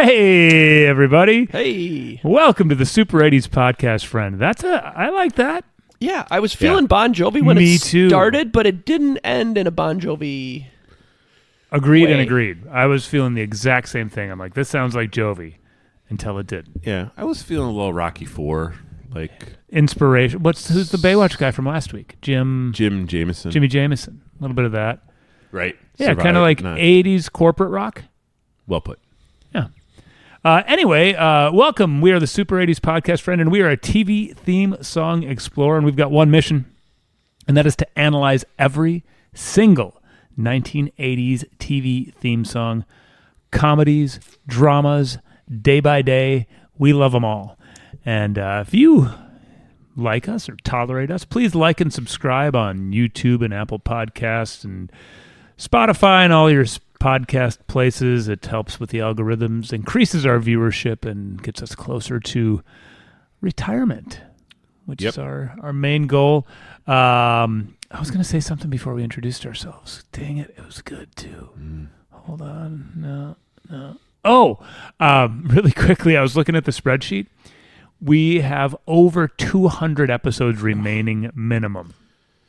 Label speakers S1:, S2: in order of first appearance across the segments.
S1: Hey, everybody.
S2: Hey.
S1: Welcome to the Super 80s podcast, friend. I like that.
S2: Yeah, I was feeling Bon Jovi when
S1: Me
S2: it
S1: too.
S2: started, but it didn't end in a Bon Jovi
S1: Agreed
S2: way.
S1: and agreed. I was feeling the exact same thing. I'm like, this sounds like Jovi until it didn't.
S3: Yeah, I was feeling a little Rocky IV, like
S1: Inspiration. Who's the Baywatch guy from last week?
S3: Jim Jameson.
S1: Jimmy Jameson. A little bit of that.
S3: Right.
S1: Yeah, kind of like 80s corporate rock.
S3: Well put.
S1: Yeah. Anyway, welcome. We are the Super 80s podcast, friend, and we are a TV theme song explorer, and we've got one mission, and that is to analyze every single 1980s TV theme song, comedies, dramas, day by day. We love them all. And if you like us or tolerate us, please like and subscribe on YouTube and Apple Podcasts and Spotify and all your podcast places. It helps with the algorithms, increases our viewership, and gets us closer to retirement, which is our main goal. I was going to say something before we introduced ourselves. Dang it, it was good too. Hold on. No. Oh, really quickly, I was looking at the spreadsheet. We have over 200 episodes remaining minimum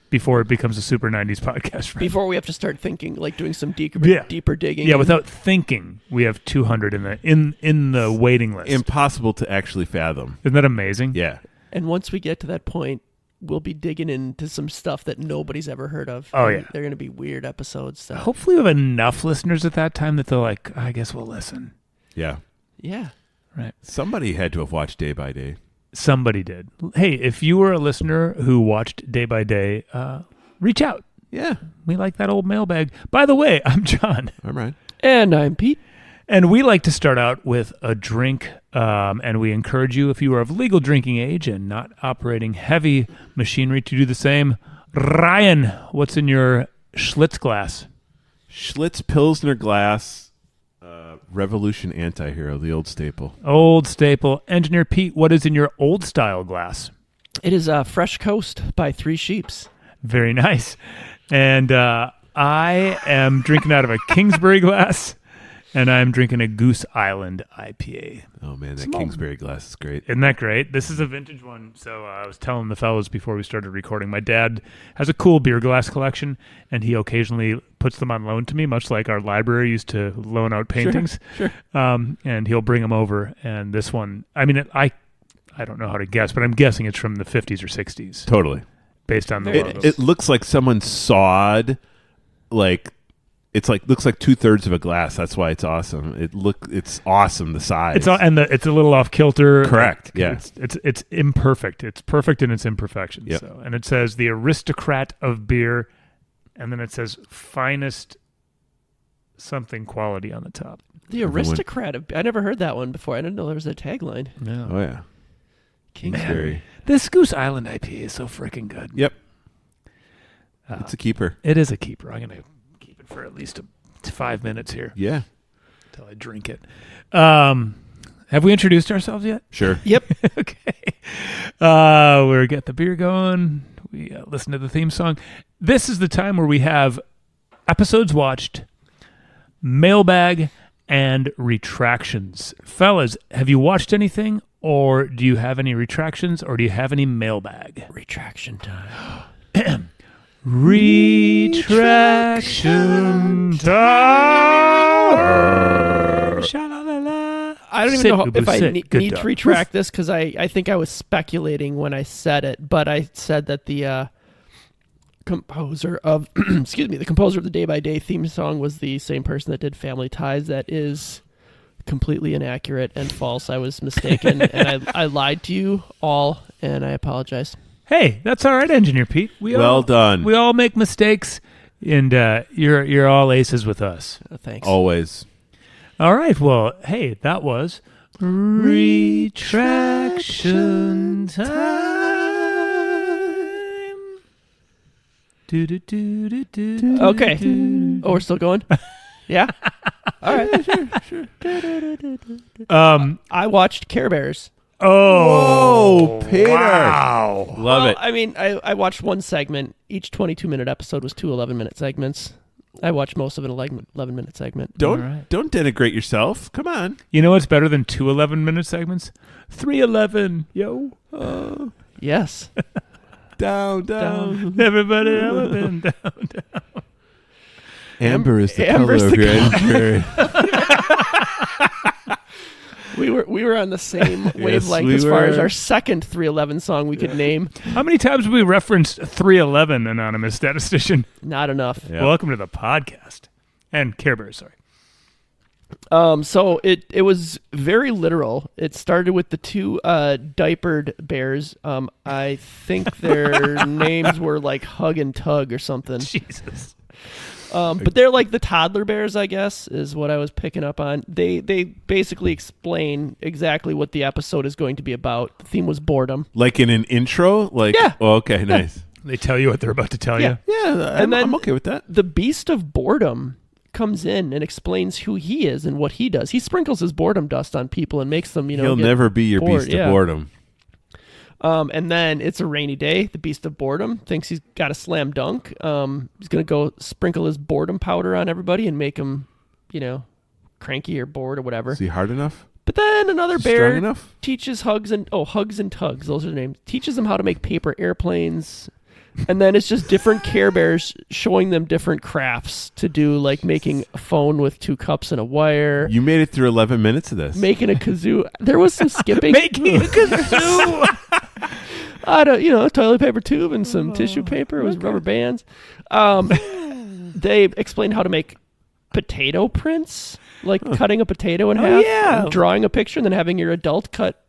S1: before it becomes a Super 90s podcast. Friend.
S2: Before we have to start thinking, like doing some deeper digging.
S1: Yeah, without thinking, we have 200 in the waiting list.
S3: Impossible to actually fathom.
S1: Isn't that amazing?
S3: Yeah.
S2: And once we get to that point, we'll be digging into some stuff that nobody's ever heard of.
S1: Oh,
S2: and
S1: yeah.
S2: They're going to be weird episodes. So.
S1: Hopefully we have enough listeners at that time that they're like, I guess we'll listen.
S3: Yeah.
S2: Yeah.
S1: Right.
S3: Somebody had to have watched Day by Day.
S1: Somebody did. Hey, if you were a listener who watched Day by Day, reach out.
S3: Yeah.
S1: We like that old mailbag. By the way, I'm John.
S3: I'm right.
S2: And I'm Pete.
S1: And we like to start out with a drink, and we encourage you, if you are of legal drinking age and not operating heavy machinery, to do the same. Ryan, what's in your Schlitz glass?
S3: Schlitz Pilsner glass, Revolution Antihero, the old staple.
S1: Old staple. Engineer Pete, what is in your old style glass?
S2: It is Fresh Coast by Three Sheeps.
S1: Very nice. And I am drinking out of a Kingsbury glass, and I'm drinking a Goose Island IPA.
S3: Oh, man, that Kingsbury glass is great.
S1: Isn't that great? This is a vintage one. So I was telling the fellas before we started recording, my dad has a cool beer glass collection, and he occasionally puts them on loan to me, much like our library used to loan out paintings.
S2: Sure.
S1: And he'll bring them over. And this one, I mean, I don't know how to guess, but I'm guessing it's from the 50s or 60s.
S3: Totally.
S1: Based on the logo.
S3: It looks like someone sawed, looks like 2/3 of a glass. That's why it's awesome. It's awesome. The size.
S1: It's a little off kilter.
S3: Correct. Yeah.
S1: It's imperfect. It's perfect in its imperfections.
S3: Yep.
S1: So, and it says the aristocrat of beer, and then it says finest something quality on the top.
S2: The Aristocrat of... I never heard that one before. I didn't know there was a tagline.
S1: No.
S3: Oh, yeah. Kingsbury.
S1: This Goose Island IPA is so freaking good.
S3: Yep. It's a keeper.
S1: It is a keeper. I'm gonna keep it for at least 5 minutes here.
S3: Yeah.
S1: Until I drink it. Have we introduced ourselves yet?
S3: Sure.
S2: Yep.
S1: Okay. We get the beer going. We listen to the theme song. This is the time where we have episodes watched, mailbag, and retractions. Fellas, have you watched anything, or do you have any retractions, or do you have any mailbag?
S2: Retraction time.
S1: Retraction time. Sha-la-la-la.
S2: I don't even know if I need
S1: Good
S2: to retract this because I think I was speculating when I said it, but I said that the composer of the composer of the Day by Day theme song was the same person that did Family Ties. That is completely inaccurate and false. I was mistaken, and I lied to you all, and I apologize.
S1: Hey, that's all right, Engineer Pete.
S3: Well done.
S1: We all make mistakes, and you're all aces with us.
S2: Thanks.
S3: Always.
S1: All right. Well, hey, that was retraction time.
S2: Okay. Oh, we're still going? Yeah? All right. Sure. I watched Care Bears.
S1: Oh,
S3: Whoa, Peter.
S1: Wow.
S3: Love it.
S2: I mean, I watched one segment. Each 22-minute episode was two 11-minute segments. I watched most of an 11-minute segment.
S3: Don't denigrate yourself. Come on.
S1: You know what's better than 2 11-minute segments? 3:11, yo.
S2: Yes.
S3: Down.
S1: Everybody down, down.
S3: Amber is the
S2: Amber's
S3: color of
S2: the
S3: your entrails.
S2: We were on the same wavelength
S3: we
S2: as far as
S3: were.
S2: our second 311 song we could name.
S1: How many times have we referenced 311, anonymous statistician?
S2: Not enough.
S3: Yeah.
S1: Welcome to the podcast. And Care Bears, sorry.
S2: So it was very literal. It started with the two diapered bears. I think their names were like Hug and Tug or something.
S1: Jesus.
S2: But they're like the toddler bears, I guess, is what I was picking up on. They basically explain exactly what the episode is going to be about. The theme was boredom.
S3: Like in an intro? Like,
S2: Yeah.
S3: Oh, okay, nice.
S1: They tell you what they're about to tell
S2: Yeah.
S1: you.
S3: Yeah,
S2: And then
S3: I'm okay with that.
S2: The Beast of Boredom comes in and explains who he is and what he does. He sprinkles his boredom dust on people and makes them,
S3: He'll
S2: get
S3: never be your
S2: bored,
S3: beast
S2: yeah.
S3: of boredom.
S2: And then it's a rainy day. The Beast of Boredom thinks he's got a slam dunk. He's going to go sprinkle his boredom powder on everybody and make them, cranky or bored or whatever.
S3: Is he hard enough?
S2: But then another
S3: Strong
S2: bear
S3: enough?
S2: teaches Hugs and Tugs. Those are the names. Teaches them how to make paper airplanes. And then it's just different Care Bears showing them different crafts to do, like making a phone with 2 cups and a wire.
S3: You made it through 11 minutes of this.
S2: Making a kazoo. There was some skipping.
S1: Making a kazoo.
S2: A toilet paper tube and some tissue paper. It was rubber bands. They explained how to make potato prints, like cutting a potato in half,
S1: yeah.
S2: and drawing a picture, and then having your adult cut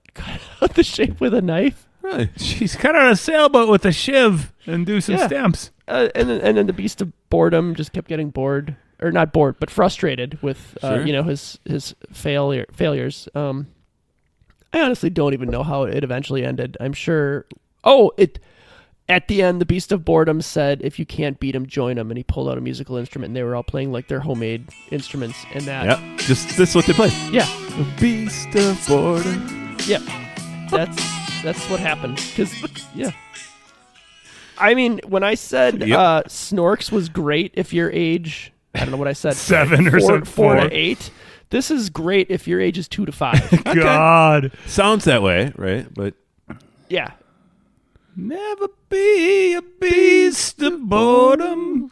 S2: out the shape with a knife.
S3: Really?
S1: She's cut on a sailboat with a shiv and do some
S2: Yeah.
S1: stamps.
S2: And then the Beast of Boredom just kept getting bored, or not bored, but frustrated with
S3: Sure.
S2: his failures. I honestly don't even know how it eventually ended. I'm sure. At the end, the Beast of Boredom said, "If you can't beat him, join him." And he pulled out a musical instrument, and they were all playing like their homemade instruments. And that,
S3: Yep. Just this is what they play.
S2: yeah,
S3: The beast of boredom.
S2: yeah, that's what happened. Because yeah. I mean, when I said
S3: Yep.
S2: Snorks was great if your age, I don't know what I said,
S1: 7 or something.
S2: 4 to 8. This is great if your age is 2 to 5.
S1: God.
S3: Sounds that way, right? But
S2: Yeah.
S1: Never be a beast of boredom.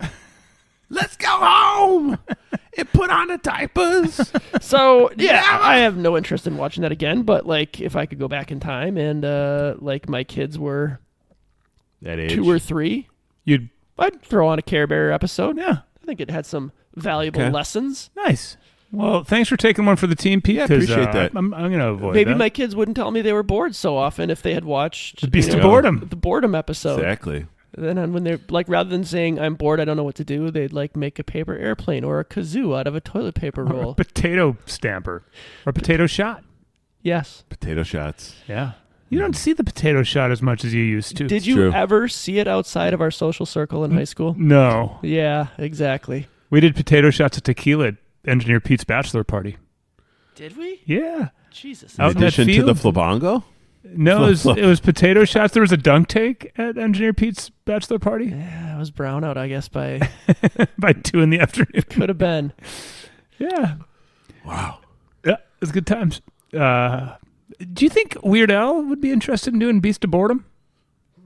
S3: let's go home and put on the diapers.
S2: So yeah, I have no interest in watching that again. But like, if I could go back in time and like my kids were
S3: That age.
S2: 2 or 3,
S1: You'd,
S2: I'd throw on a Care Bear episode.
S1: yeah,
S2: I think it had some valuable
S3: Okay.
S2: lessons.
S1: nice. Well, thanks for taking one for the team, Pete.
S3: Yeah,
S1: 'cause,
S3: appreciate that.
S1: I'm going to avoid
S2: Maybe
S1: that.
S2: my kids wouldn't tell me they were bored so often if they had watched
S1: The Beast
S3: you
S1: of
S3: know,
S1: Boredom.
S2: the boredom episode.
S3: Exactly.
S2: Then when they're like, rather than saying I'm bored, I don't know what to do, they'd like make a paper airplane or a kazoo out of a toilet paper
S1: Or a
S2: roll.
S1: potato stamper. Or a potato shot.
S2: Yes.
S3: Potato shots.
S1: Yeah. You don't see the potato shot as much as you used to.
S2: Did you
S3: True.
S2: ever see it outside of our social circle in high school?
S1: No.
S2: Yeah, exactly.
S1: We did potato shots of tequila at Engineer Pete's bachelor party.
S2: Did we?
S1: Yeah.
S2: Jesus.
S1: Out
S3: In
S1: in that
S3: addition to the
S1: field?
S3: flabango?
S1: No, it was potato shots. There was a dunk take at Engineer Pete's bachelor party
S2: Yeah, I was brown out, I guess, by
S1: by 2 in the afternoon.
S2: could have been.
S1: Yeah.
S3: Wow.
S1: Yeah, it was good times. Do you think Weird Al would be interested in doing Beast of Boredom?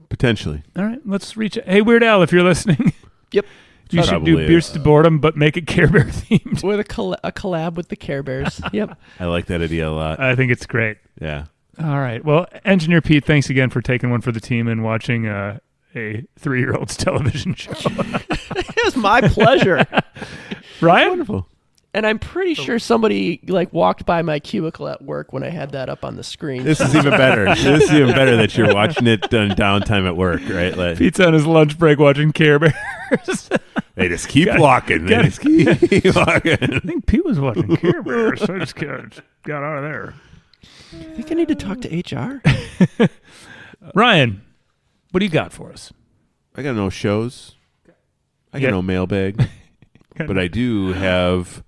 S3: Potentially.
S1: All right, let's reach. Hey, Weird Al, if you're listening,
S2: Yep.
S1: you should do
S3: Probably,
S1: Beast of Boredom, but make it Care Bear themed.
S2: With a collab with the Care Bears. Yep.
S3: I like that idea a lot.
S1: I think it's great.
S3: Yeah.
S1: All right. Well, Engineer Pete, thanks again for taking one for the team and watching a 3-year-old's television show.
S2: It was my pleasure.
S1: Ryan?
S3: Wonderful.
S2: And I'm pretty sure somebody like walked by my cubicle at work when I had that up on the screen.
S3: This is even better. This is even better that you're watching it during downtime at work, right? Like,
S1: Pete's on his lunch break watching Care Bears.
S3: they just keep walking. They
S1: got
S3: just keep walking.
S1: I think Pete was watching Care Bears, so I just got out of there.
S2: I think I need to talk to HR.
S1: Ryan, what do you got for us?
S3: I got no shows. I got
S1: Yeah.
S3: no mailbag. But I do have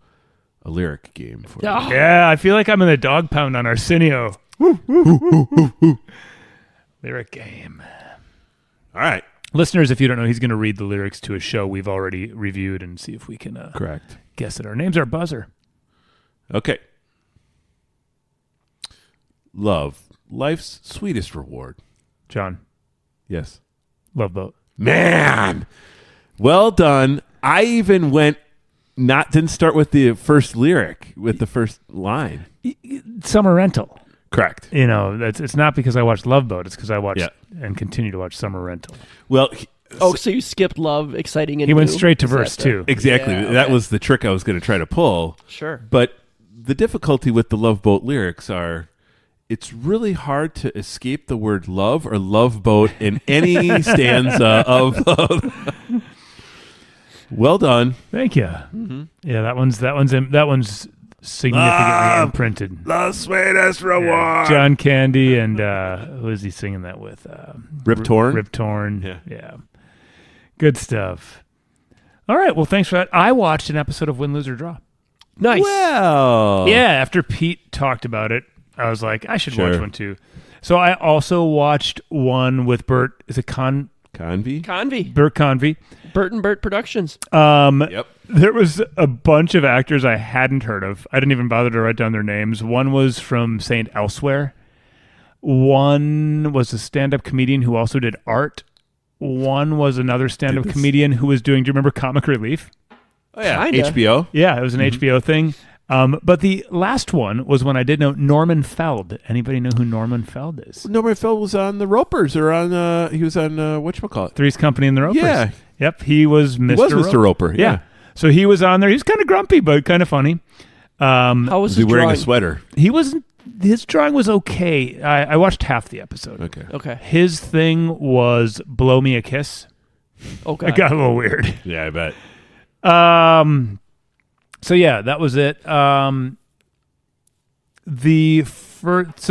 S3: a lyric game for you.
S2: Oh,
S1: Yeah, I feel like I'm in the dog pound on Arsenio. Lyric game.
S3: All right.
S1: Listeners, if you don't know, he's going to read the lyrics to a show we've already reviewed and see if we can
S3: Correct.
S1: guess it. Our name's our buzzer.
S3: Okay. Love, life's sweetest reward.
S1: John,
S3: Yes.
S1: Love Boat.
S3: Man, well done. I even didn't start with the first lyric, with the first line.
S1: Summer Rental.
S3: Correct.
S1: You know, it's not because I watched Love Boat. It's because I watched
S3: Yeah.
S1: and continue to watch Summer Rental.
S3: Well,
S2: So you skipped Love, Exciting, and
S1: He went
S2: New?
S1: straight to
S2: Is that
S1: verse
S2: the-
S1: 2.
S3: exactly.
S2: Yeah,
S3: That
S2: okay.
S3: was the trick I was going to try to pull.
S2: Sure.
S3: But the difficulty with the Love Boat lyrics are it's really hard to escape the word love or love boat in any stanza of Well done.
S1: Thank you.
S2: Mm-hmm.
S1: Yeah, that one's significantly imprinted.
S3: The sweetest reward.
S1: Yeah. John Candy and who is he singing that with?
S3: Rip Torn?
S1: Rip Torn.
S3: Yeah.
S1: Good stuff. All right. Well, thanks for that. I watched an episode of Win, Lose, or Draw.
S2: Nice.
S3: Well.
S1: Yeah, after Pete talked about it, I was like, I should watch
S3: Sure.
S1: one too. So I also watched one with Bert. Is it
S3: Convy?
S2: Convey.
S1: Bert Convy?
S2: Bert and Bert Productions.
S3: Yep.
S1: There was a bunch of actors I hadn't heard of. I didn't even bother to write down their names. One was from St. Elsewhere. One was a stand-up comedian who also did art. One was another stand-up
S3: Did this-
S1: comedian who was doing, do you remember Comic Relief?
S3: Oh, yeah.
S2: Kinda.
S3: HBO.
S1: Yeah, it was an HBO thing. But the last one was when I did know Norman Feld. Anybody know who Norman Feld is?
S3: Norman Feld was on the Ropers, or on he was on whatchamacallit?
S1: Three's Company and the Ropers.
S3: Yeah.
S1: Yep, he was Mr.
S3: He was Mr. Roper.
S1: Yeah. So he was on there. He was kind of grumpy, but kind of funny.
S2: How was
S3: Was he
S2: his
S3: wearing
S2: drawing?
S3: a sweater?
S1: He wasn't. His drawing was okay. I watched half the episode.
S3: Okay.
S2: Okay.
S1: His thing was blow me a kiss.
S2: Okay.
S1: It got a little weird.
S3: Yeah, I bet.
S1: So yeah, that was it. So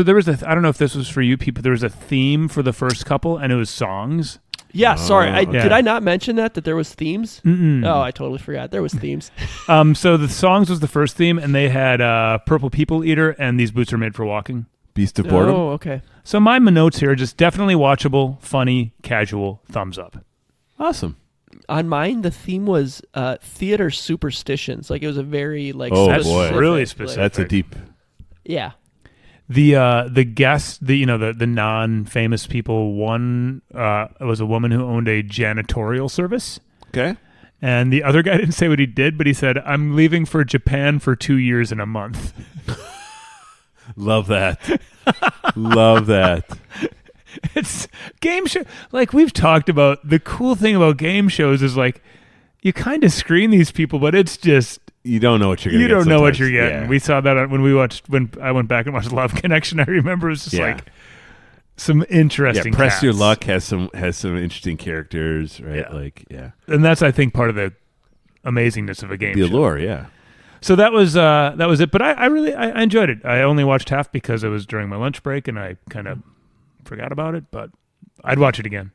S1: there was I don't know if this was for you people. There was a theme for the first couple, and it was songs.
S2: Yeah, sorry.
S3: okay.
S2: Did I not mention that there was themes?
S1: Mm-mm.
S2: Oh, I totally forgot. There was themes.
S1: So the songs was the first theme, and they had Purple People Eater and These Boots Are Made for Walking.
S3: Beast of Boredom.
S2: Oh, okay.
S1: So my notes here are just definitely watchable, funny, casual, thumbs up.
S3: Awesome.
S2: On mine, the theme was theater superstitions. Like it was a very like.
S3: Oh,
S1: That's
S3: boy.
S1: really
S2: like-
S1: specific.
S3: That's a deep.
S2: Yeah.
S1: The guest, the non-famous people. One was a woman who owned a janitorial service,
S3: Okay.
S1: and the other guy didn't say what he did, but he said, "I'm leaving for Japan for 2 years and a month."
S3: Love that. Love that.
S1: It's game show. Like we've talked about, the cool thing about game shows is like you kind of screen these people, but it's just
S3: You don't know what you're going to
S1: you
S3: get.
S1: don't know what
S3: sometimes.
S1: you're getting.
S3: Yeah.
S1: We saw that when I went back and watched Love Connection. I remember it was just
S3: Yeah.
S1: like some interesting.
S3: Press
S1: cats.
S3: Your Luck has some interesting characters, right?
S1: Yeah.
S3: Like, yeah.
S1: And that's I think part of the amazingness of a game
S3: The
S1: show.
S3: allure, yeah.
S1: So that was it. But I really enjoyed it. I only watched half because it was during my lunch break and I kind of forgot about it. But I'd watch it again.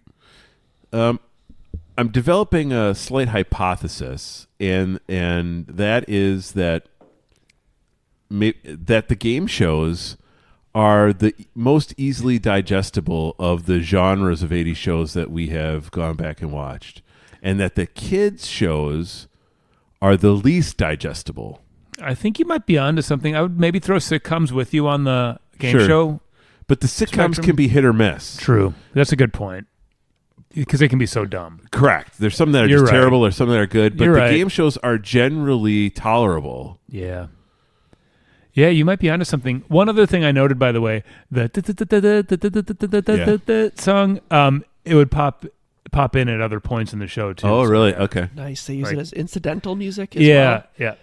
S3: I'm developing a slight hypothesis, and that is that that the game shows are the most easily digestible of the genres of 80 shows that we have gone back and watched, and that the kids shows are the least digestible.
S1: I think you might be onto something. I would maybe throw sitcoms with you on the game
S3: Sure.
S1: show.
S3: But the sitcoms
S1: Spectrum.
S3: can be hit or miss.
S1: True. That's a good point. Because they can be so dumb.
S3: Correct. There's some that are
S1: You're
S3: just
S1: right.
S3: terrible, or some that are good. But
S1: You're
S3: the
S1: right.
S3: game shows are generally tolerable.
S1: Yeah. Yeah, you might be onto something. One other thing I noted, by the way, the song, it would pop in at other points in the show too.
S3: Oh,
S1: So,
S3: really?
S1: yeah.
S3: Okay.
S2: Nice. They use
S1: Right.
S2: it as incidental music. As
S1: Yeah,
S2: well.
S1: yeah.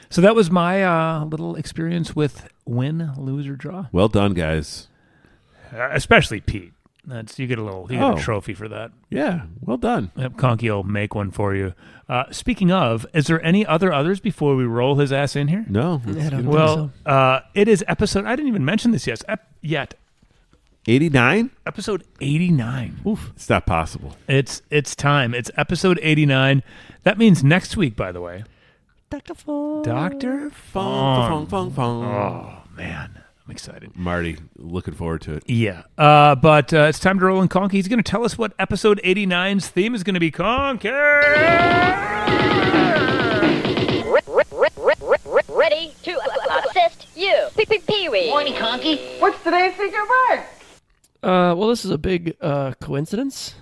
S1: So that was my little experience with Win, Lose, or Draw.
S3: Well done, guys.
S1: Especially Pete. You get
S3: Oh.
S1: a trophy for that.
S3: Yeah. Well done.
S1: Yep, Conky will make one for you. Speaking of, is there any others before we roll his ass in here?
S3: No.
S2: I
S3: that's
S2: don't
S3: good.
S2: know.
S1: Well, it is episode. I didn't even mention this yet.
S3: 89?
S1: Episode 89.
S2: Oof.
S3: It's not possible.
S1: It's time. It's episode 89. That means next week, by the way.
S2: Dr. Fong.
S1: Dr.
S3: Fong,
S1: Fong.
S3: fong, fong, fong.
S1: Oh, man. I'm excited.
S3: Marty, looking forward to it.
S1: Yeah. But it's time to roll in Conky. He's going to tell us what episode 89's theme is going to be. Conky!
S4: Ready to assist you. Pee-wee.
S5: Morning, Conky.
S6: What's today's secret word?
S2: Well, this is a big coincidence.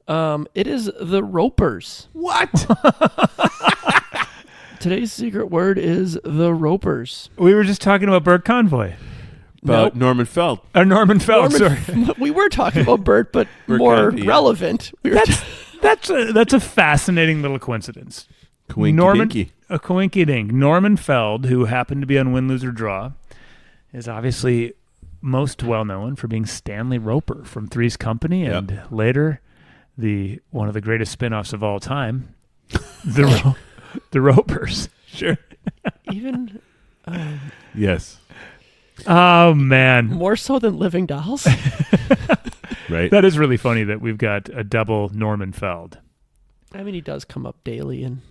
S2: It is the Ropers.
S3: What?
S2: Today's secret word is the Ropers.
S1: We were just talking about Bert Convoy.
S3: About
S2: Nope.
S3: Norman Feld.
S1: Norman Feld, sorry.
S2: We were talking about Bert, but
S3: Bert
S2: more
S3: Convy, yeah.
S2: relevant. We were
S1: That's a fascinating little coincidence.
S3: Coinky-dinky.
S1: A coinky-dink. Norman Feld, who happened to be on Win, Lose, or Draw, is obviously most well known for being Stanley Roper from Three's Company, and later one of the greatest spin-offs of all time, the Ropers. Sure.
S2: even
S3: Yes.
S1: Oh man,
S2: more so than Living Dolls.
S3: Right.
S1: that is really funny that we've got a double Norman Feld
S2: I mean, he does come up daily in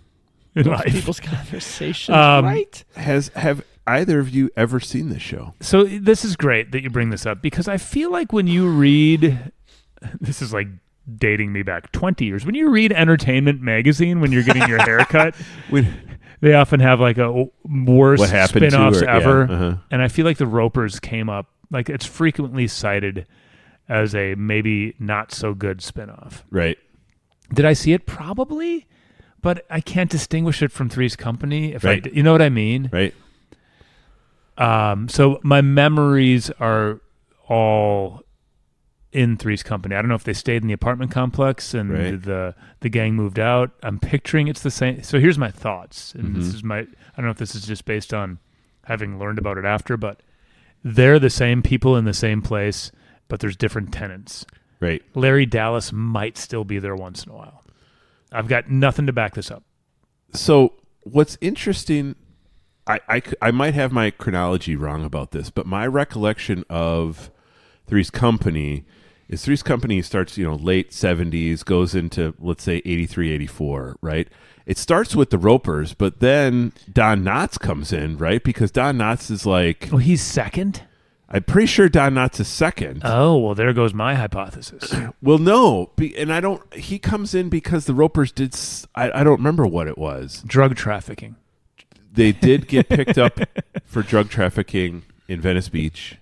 S1: in
S2: most
S1: life.
S2: people's conversations,
S1: Um,
S2: right?
S3: Have either of you ever seen this show?
S1: So this is great that you bring this up, because I feel like when you read, this is like dating me back 20 years, when you read Entertainment Magazine when you're getting your hair cut, they often have like a worst
S3: What happened to
S1: spin-offs
S3: her,
S1: ever.
S3: yeah, uh-huh.
S1: And I feel like the Ropers came up, like it's frequently cited as a maybe not so good spin-off.
S3: Right.
S1: Did I see it? Probably, but I can't distinguish it from Three's Company. If
S3: Right.
S1: you know what I mean?
S3: Right.
S1: So my memories are all in Three's Company. I don't know if they stayed in the apartment complex and
S3: Right.
S1: the gang moved out. I'm picturing it's the same. So here's my thoughts, and
S3: Mm-hmm.
S1: this is I don't know if this is just based on having learned about it after, but they're the same people in the same place, but there's different tenants.
S3: Right.
S1: Larry Dallas might still be there once in a while. I've got nothing to back this up.
S3: So what's interesting, I might have my chronology wrong about this, but my recollection of Three's Company is Three's Company starts, late 70s, goes into, let's say, 83, 84, right? It starts with the Ropers, but then Don Knotts comes in, right? Because Don Knotts is like,
S1: Oh, he's second?
S3: I'm pretty sure Don Knotts is second.
S1: Oh, well, there goes my hypothesis.
S3: Well, no, he comes in because the Ropers I don't remember what it was.
S1: Drug trafficking.
S3: They did get picked up for drug trafficking in Venice Beach.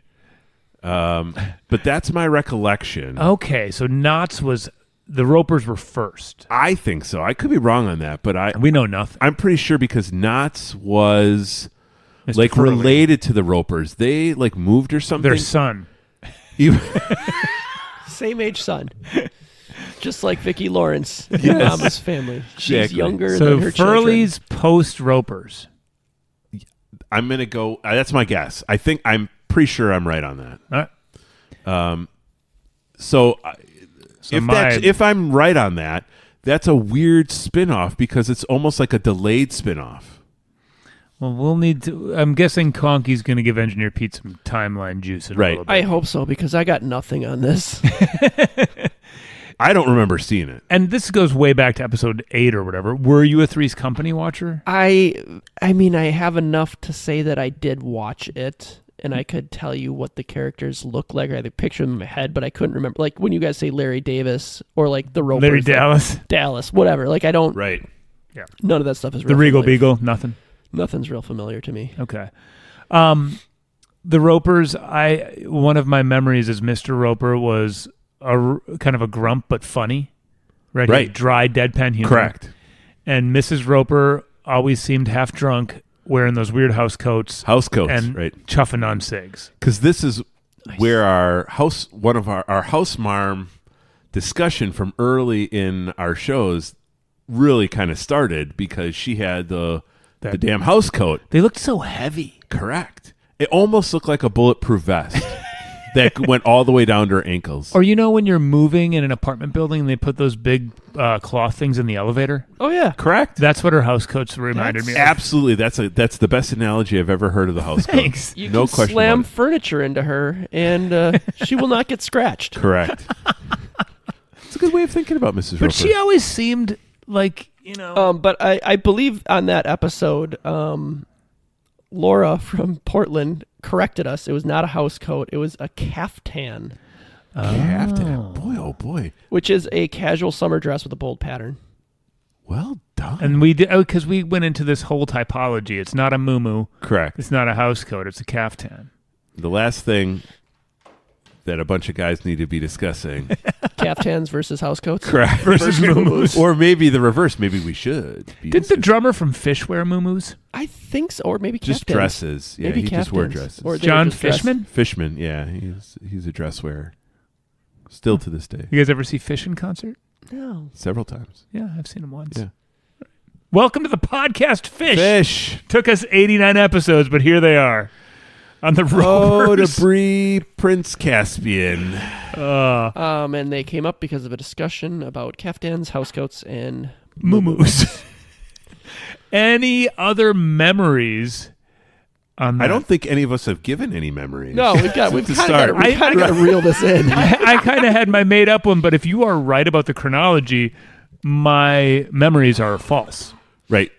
S3: But that's my recollection.
S1: Okay, so Knotts was the Ropers were first.
S3: I think so. I could be wrong on that, but
S1: We know nothing.
S3: I'm pretty sure because Knotts was
S1: Mr.
S3: like
S1: Furley.
S3: related to the Ropers. They like moved or something.
S1: Their son.
S3: You-
S2: Same age son. Just like Vicki Lawrence in Mama's Family. She's
S3: Exactly.
S2: younger
S1: So
S2: than her
S1: Furley's post Ropers.
S3: I'm gonna go. That's my guess. I'm pretty sure I'm right on that.
S1: All right.
S3: So,
S1: So
S3: if I'm right on that, that's a weird spin-off because it's almost like a delayed spin-off.
S1: Well, we'll need to. I'm guessing Conky's going to give Engineer Pete some timeline juice in a
S3: Right.
S1: little bit.
S2: I hope so, because I got nothing on this.
S3: I don't remember seeing it.
S1: And this goes way back to episode 8 or whatever. Were you a Three's Company watcher?
S2: I mean, I have enough to say that I did watch it, and I could tell you what the characters look like. I had a picture in my head, but I couldn't remember. Like when you guys say Larry Davis or like the Ropers,
S1: Larry
S2: like
S1: Dallas,
S2: Dallas, whatever. Like I don't.
S3: Right.
S2: None of that stuff is
S1: the
S2: real
S1: Regal
S2: familiar.
S1: Beagle, nothing.
S2: Nothing's real familiar to me.
S1: Okay. The Ropers, one of my memories is Mr. Roper was kind of a grump but funny. Right.
S3: Right.
S1: Dry, deadpan humor.
S3: Correct.
S1: And Mrs. Roper always seemed half drunk, wearing those weird house coats.
S3: House coats,
S1: and
S3: right.
S1: chuffing on cigs.
S3: Because this is where our house marm discussion from early in our shows really kind of started because she had the damn house coat.
S1: They looked so heavy.
S3: Correct. It almost looked like a bulletproof vest that went all the way down to her ankles.
S1: Or when you're moving in an apartment building and they put those big cloth things in the elevator?
S2: Oh yeah,
S3: Correct.
S1: That's what her house coats reminded me of.
S3: Absolutely. That's the best analogy I've ever heard of the house coat.
S1: Thanks.
S2: you
S3: No
S2: can
S3: question
S2: slam
S3: about it.
S2: furniture into her, and she will not get scratched.
S3: Correct. It's a good way of thinking about Mrs. Roper.
S1: But she always seemed like,
S2: But I believe on that episode, Laura from Portland corrected us. It was not a house coat. It was a kaftan,
S3: Kaftan. Boy, oh boy.
S2: which is a casual summer dress with a bold pattern.
S3: Well done.
S1: And we did because we went into this whole typology. It's not a muumuu.
S3: Correct.
S1: It's not a house coat. It's a kaftan.
S3: The last thing that a bunch of guys need to be discussing.
S2: Kaftans versus house coats.
S3: Correct.
S1: Versus muumuus.
S3: Or maybe the reverse. Maybe we should.
S1: Didn't the drummer from Fish wear muumuus?
S2: I think so, or maybe
S3: just
S2: kaftans.
S3: dresses? Yeah,
S2: Maybe
S3: he just wore
S2: kaftans.
S3: dresses.
S2: Or they
S1: John
S2: were just dressed-
S1: Fishman?
S3: Fishman, yeah, he's a dress wearer. Still to this day.
S1: You guys ever see Fish in concert?
S2: No.
S3: Several times.
S1: Yeah, I've seen him once.
S3: Yeah.
S1: Welcome to the podcast, Fish.
S3: Fish.
S1: Took us 89 episodes, but here they are on the
S3: Oh, to
S1: Rovers.
S3: Bree Prince Caspian.
S2: And they came up because of a discussion about kaftans, housecoats, and
S1: Muumuus. Any other memories on that?
S3: I don't think any of us have given any memories.
S2: No, we've kind
S3: To
S2: of
S3: start.
S2: got to reel this in.
S1: I kind of had my made up one, but if you are right about the chronology, my memories are false.
S3: Right.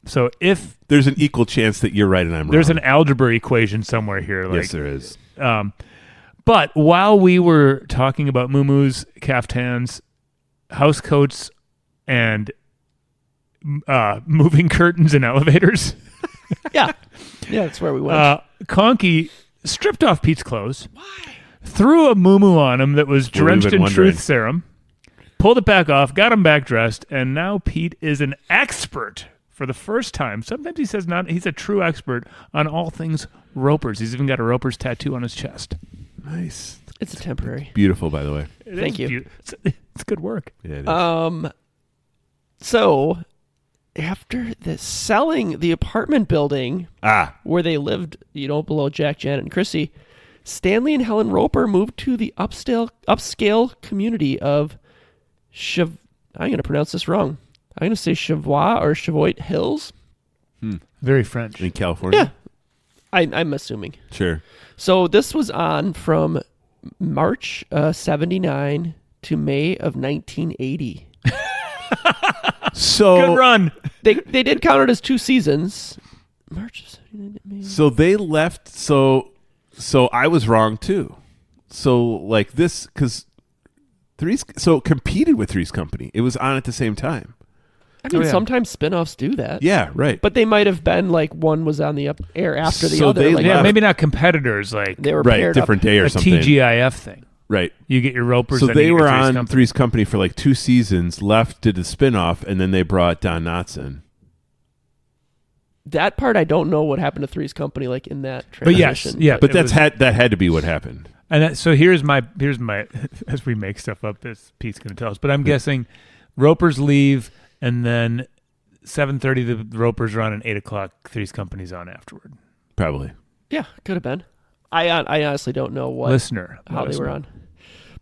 S1: So if
S3: There's an equal chance that you're right and I'm
S1: there's
S3: wrong.
S1: an algebra equation somewhere here, like,
S3: Yes, there is.
S1: but while we were talking about muumuus, kaftans, housecoats, and moving curtains and elevators,
S2: Yeah, that's where we went.
S1: Conky stripped off Pete's clothes, threw a muumuu on him that was
S3: What we've
S1: drenched
S3: been
S1: in
S3: wondering.
S1: truth serum, pulled it back off, got him back dressed, and now Pete is an expert for the first time. Sometimes he says not. He's a true expert on all things Ropers. He's even got a Ropers tattoo on his chest.
S3: Nice.
S2: It's a temporary.
S3: Beautiful, by the way.
S1: It
S2: Thank
S1: is
S2: you.
S1: It's good work.
S3: Yeah, it is.
S2: So after selling the apartment building where they lived, below Jack, Janet, and Chrissy, Stanley and Helen Roper moved to the upscale community of I'm going to pronounce this wrong. I'm going to say Chavois or Chavoit Hills.
S1: Very French.
S3: In California?
S2: Yeah. I'm assuming.
S3: Sure.
S2: So this was on from March 79 to May of 1980.
S3: So
S1: Good run.
S2: They did count it as 2 seasons. March of 79 to May.
S3: So they left. So I was wrong too. So like this, because it competed with Three's Company. It was on at the same time.
S2: I mean,
S1: yeah.
S2: sometimes spin-offs do that.
S3: Yeah, right.
S2: But they might have been like one was on the air after the
S3: So
S2: other.
S3: they
S2: Like,
S1: Yeah,
S3: left.
S1: maybe not competitors. Like
S2: they were
S3: right,
S2: paired
S3: different
S2: up.
S3: day or
S1: a
S3: something.
S1: TGIF thing.
S3: Right.
S1: You get your Ropers.
S3: So
S1: then
S3: they
S1: you get
S3: were
S1: your Three's
S3: on
S1: Company.
S3: Three's Company for like 2 seasons, left, did the spinoff, and then they brought Don Knotts in.
S2: That part I don't know what happened to Three's Company like in that
S1: But yes,
S2: transition.
S1: yeah.
S3: But
S1: It
S3: that
S1: was-
S3: had to be what happened.
S1: And so here's my as we make stuff up, this Pete's going to tell us. But I'm guessing Ropers leave, and then 7:30 the Ropers are on, and 8:00 Three's Company's on afterward.
S3: Probably.
S2: Yeah, could have been. I honestly don't know what
S1: Listener,
S2: how
S1: let
S2: they
S1: us
S2: were
S1: know.
S2: on.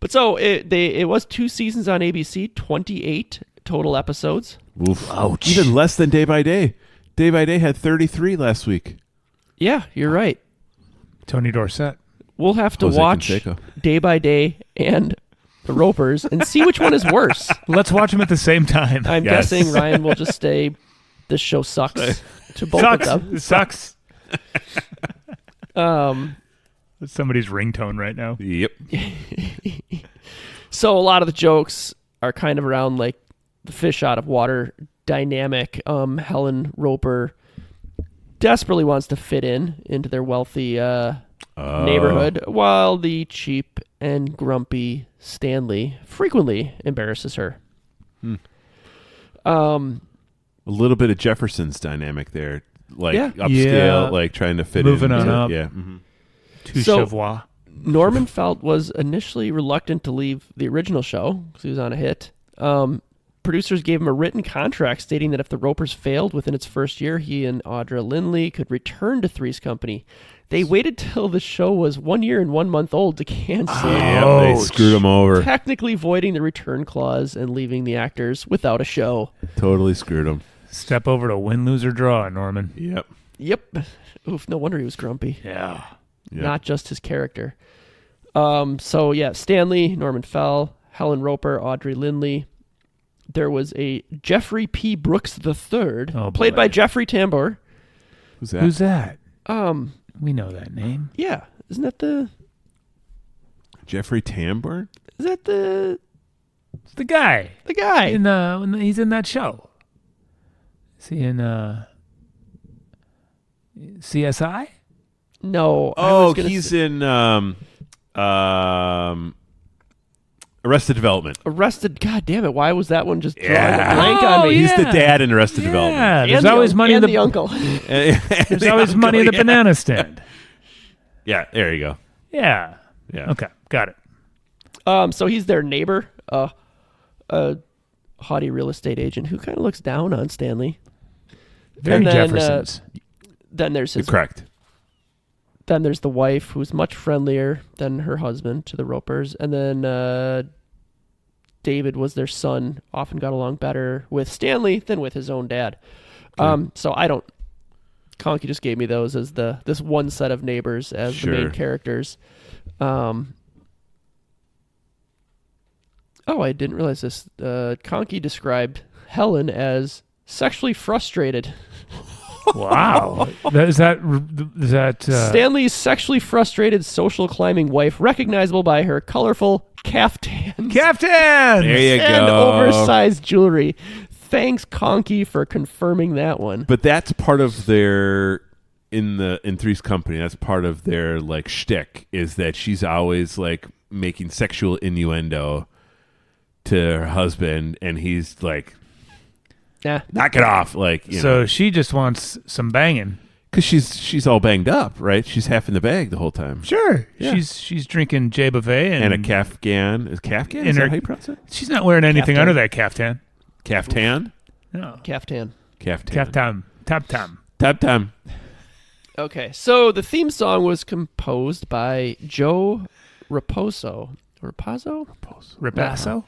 S2: But so it was 2 seasons on ABC, 28 total episodes.
S3: Oof. Ouch. Even less than Day by Day. Day by Day had 33 last week.
S2: Yeah, you're right.
S1: Tony Dorsett.
S2: We'll have to
S3: Jose
S2: watch
S3: Canseco.
S2: Day by Day and the Ropers and see which one is worse.
S1: Let's watch them at the same time.
S2: I'm
S3: Yes.
S2: guessing Ryan will just say this show sucks to both
S1: Sucks.
S2: of them.
S1: It sucks.
S2: Um,
S1: It's somebody's ringtone right now.
S3: Yep.
S2: so a lot of the jokes are kind of around like the fish out of water dynamic. Helen Roper desperately wants to fit into their wealthy neighborhood, while the cheap and grumpy Stanley frequently embarrasses her.
S3: A little bit of Jefferson's dynamic there. Like
S2: Yeah.
S3: upscale,
S1: Yeah.
S3: like trying to fit
S1: Moving
S3: in.
S1: on up.
S3: Yeah. Mm-hmm.
S1: To
S2: So-
S1: Chavois.
S2: Norman Felt was initially reluctant to leave the original show because he was on a hit. Producers gave him a written contract stating that if the Ropers failed within its first year, he and Audra Lindley could return to Three's Company. They waited till the show was 1 year and 1 month old to cancel,
S3: Yeah, they screwed him over.
S2: technically voiding the return clause and leaving the actors without a show.
S3: Totally screwed him.
S1: Step over to win, lose, or draw, Norman.
S3: Yep.
S2: Yep. Oof, no wonder he was grumpy.
S1: Yeah.
S3: Yep.
S2: Not just his character. So yeah, Stanley, Norman Fell, Helen Roper, Audrey Lindley. There was a Jeffrey P. Brooks III,
S1: Oh,
S2: played
S1: boy.
S2: by Jeffrey Tambor.
S3: Who's that?
S1: Who's that? We know that name.
S2: Yeah, isn't that the?
S3: Jeffrey Tambor?
S2: Is that the
S1: It's the guy.
S2: the guy?
S1: When he's in that show. Is he in CSI?
S2: No. I
S3: Oh,
S2: was gonna
S3: he's
S2: say-
S3: in Arrested Development.
S2: Arrested. God damn it! Why was that one just drawing
S3: Yeah.
S2: a blank on
S1: Oh,
S2: me?
S1: yeah.
S3: He's the dad in Arrested
S1: Yeah,
S3: Development.
S1: there's
S2: And the
S1: always
S2: un-
S1: money in
S2: and
S1: the,
S2: the uncle.
S1: there's always money in the banana stand.
S3: Yeah, there you go.
S1: Yeah.
S3: Yeah.
S1: Okay, got it.
S2: So he's their neighbor, a haughty real estate agent who kind of looks down on Stanley.
S1: Very
S2: And then,
S1: Jeffersons.
S2: Then there's
S3: You're
S2: his.
S3: correct.
S2: Then there's the wife, who's much friendlier than her husband to the Ropers, and then David was their son. Often got along better with Stanley than with his own dad. So I don't. Conky just gave me those as this one set of neighbors as the main
S3: Sure.
S2: characters. I didn't realize this. Conky described Helen as sexually frustrated.
S1: Wow. Is that
S2: Stanley's sexually frustrated social climbing wife, recognizable by her colorful kaftans
S1: Captain?
S3: There you
S2: and
S3: go.
S2: oversized jewelry. Thanks, Conky, for confirming that one.
S3: But that's part of their in Three's Company. That's part of their like shtick is that she's always like making sexual innuendo to her husband, and he's like,
S2: Yeah.
S3: knock it off, like you
S1: So
S3: know,
S1: she just wants some banging.
S3: because she's all banged up, right? She's half in the bag the whole time.
S1: Sure.
S3: Yeah.
S1: She's drinking J Buffet
S3: And a kafgan. Is kafgan?
S1: In
S3: Is
S1: her-
S3: that how you pronounce it?
S1: She's not wearing anything
S2: Caftan.
S1: under that caftan.
S3: Kaftan?
S1: No.
S2: Kaftan.
S3: Kaftan.
S1: Caftan. Tap tam.
S3: Tap time.
S2: Okay, so the theme song was composed by Joe Raposo. Raposo?
S1: Ripasso?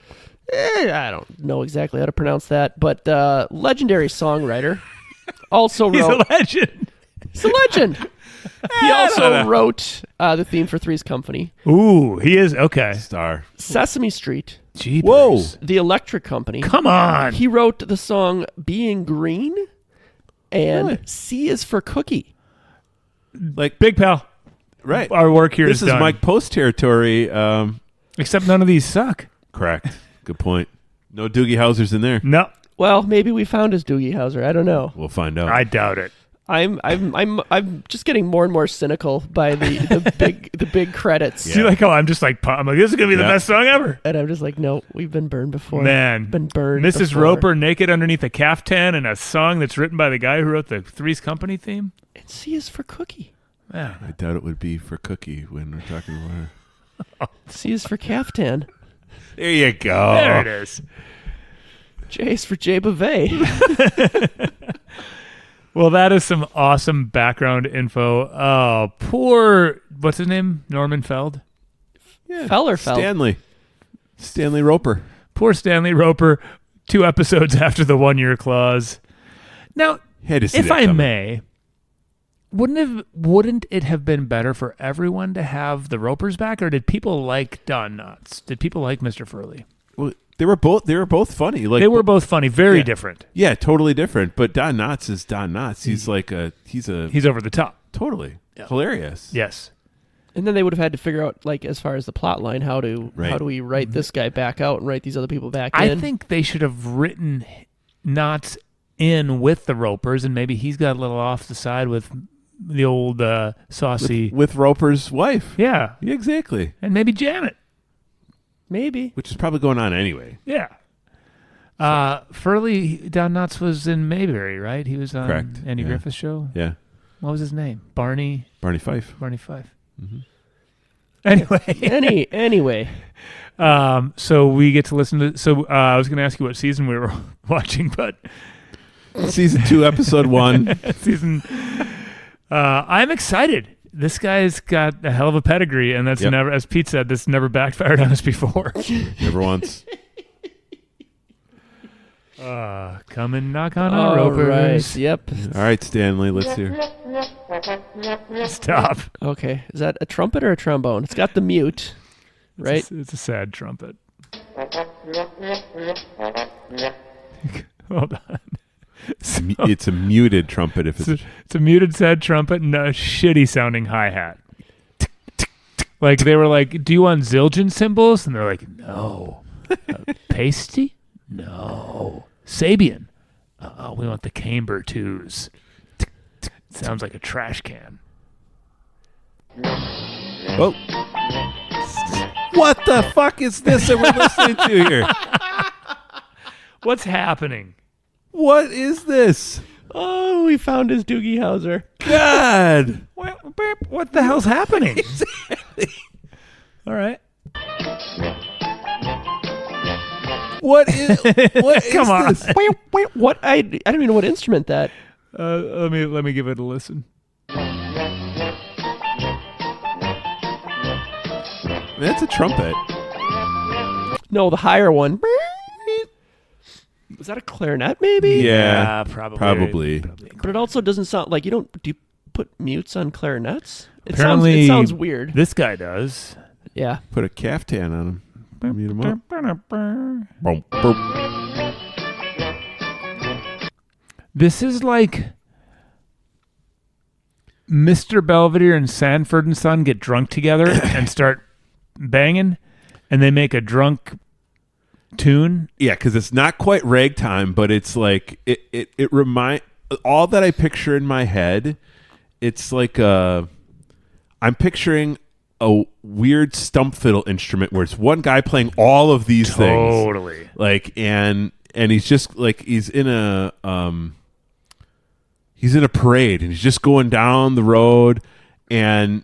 S2: I don't know exactly how to pronounce that, but legendary songwriter. Also
S1: He's a
S2: wrote.
S1: legend.
S2: He's a legend. He also wrote the theme for Three's Company,
S1: Ooh, he is. Okay.
S3: Star.
S2: Sesame Street,
S1: Jeepers.
S3: Whoa.
S2: The Electric Company.
S1: Come on.
S2: He wrote the song Being Green and
S3: Really?
S2: C is for Cookie.
S3: Like,
S1: Big pal.
S3: right.
S1: Our work here
S3: This is
S1: done.
S3: Mike Post territory.
S1: Except none of these suck.
S3: Correct. Good point. No Doogie Howser's in there.
S1: No,
S2: Well, maybe we found his Doogie Howser. I don't know.
S3: We'll find out.
S1: I doubt it.
S2: I'm just getting more and more cynical by the big credits.
S1: See, like, I'm just like, I'm like, this is gonna be the
S3: Yeah.
S1: best song ever.
S2: And I'm just like, no, we've been burned before.
S1: Man,
S2: Been burned.
S1: Mrs.
S2: before.
S1: Roper naked underneath a caftan and a song that's written by the guy who wrote the Three's Company theme.
S2: And C is for Cookie.
S1: Yeah.
S3: I doubt it would be for Cookie when we're talking about her.
S2: C is for Caftan.
S3: There you go.
S1: There it is.
S2: J is for J Beauvais.
S1: Well, that is some awesome background info. Oh, poor, what's his name? Norman Feld?
S3: Yeah.
S2: Fellerfeld.
S3: Stanley Roper.
S1: Poor Stanley Roper, 2 episodes after the 1-year clause. Now,
S3: Had to see
S1: if
S3: that
S1: I
S3: coming.
S1: may, wouldn't it have been better for everyone to have the Ropers back, or did people like Don Knotts? Did people like Mr. Furley?
S3: Well, they were both funny. Like
S1: They were both funny, very
S3: Yeah.
S1: different.
S3: Yeah, totally different. But Don Knotts is Don Knotts. He's like he's
S1: over the top.
S3: totally hilarious.
S1: Yes.
S2: And then they would have had to figure out, like, as far as the plot line, how do we write this guy back out and write these other people back in?
S1: I think they should have written Knotts in with the Ropers, and maybe he's got a little off the side with the old saucy.
S3: With Roper's wife.
S1: Yeah.
S3: Yeah, exactly.
S1: And maybe Janet.
S2: Maybe.
S3: Which is probably going on anyway.
S1: Yeah. Furley, Don Knotts was in Mayberry, right? He was on
S3: Correct.
S1: Andy
S3: Yeah.
S1: Griffith's show.
S3: Yeah.
S1: What was his name? Barney
S3: Fife.
S1: Fife.
S3: Mm-hmm.
S1: Anyway,
S2: Anyway.
S1: so we get to listen to. So I was going to ask you what season we were watching, but
S3: Season 2, episode 1.
S1: season. I'm excited. This guy's got a hell of a pedigree, and that's
S3: Yep.
S1: never, as Pete said, this never backfired on us before.
S3: Never once.
S1: Come and knock on
S2: All
S1: our Ropers.
S2: right. Yep.
S3: All right, Stanley, let's hear.
S1: Stop.
S2: Okay. Is that a trumpet or a trombone? It's got the mute, right?
S1: It's a sad trumpet. Hold on.
S3: It's a muted trumpet. If it's
S1: It's a muted, sad trumpet and a shitty sounding hi hat. Like they were like, "Do you want Zildjian cymbals?" And they're like, "No." Pasty? No. Sabian? We want the camber twos. Sounds like a trash can.
S3: oh, what the fuck is this that we're listening to here?
S1: What's happening?
S3: What is this?
S2: Oh, we found his Doogie Howser.
S3: God.
S1: What the hell's happening? All right.
S3: What is
S1: Come on.
S3: this?
S2: Wait, what? I don't even know what instrument that.
S1: Let me give it a listen.
S3: That's a trumpet.
S2: No, the higher one. Was that a clarinet, maybe?
S3: Yeah,
S1: probably.
S2: But it also doesn't sound like do you put mutes on clarinets? It
S1: Apparently,
S2: sounds weird.
S1: This guy does.
S2: Yeah.
S3: Put a caftan on him. Mute him up.
S1: This is like Mr. Belvedere and Sanford and Son get drunk together and start banging, and they make a drunk tune.
S3: Yeah, because it's not quite ragtime, but it's like it remind all that I picture in my head. It's like I'm picturing a weird stump fiddle instrument where it's one guy playing all of these things.
S1: Totally.
S3: Like and he's just like he's in a parade and he's just going down the road and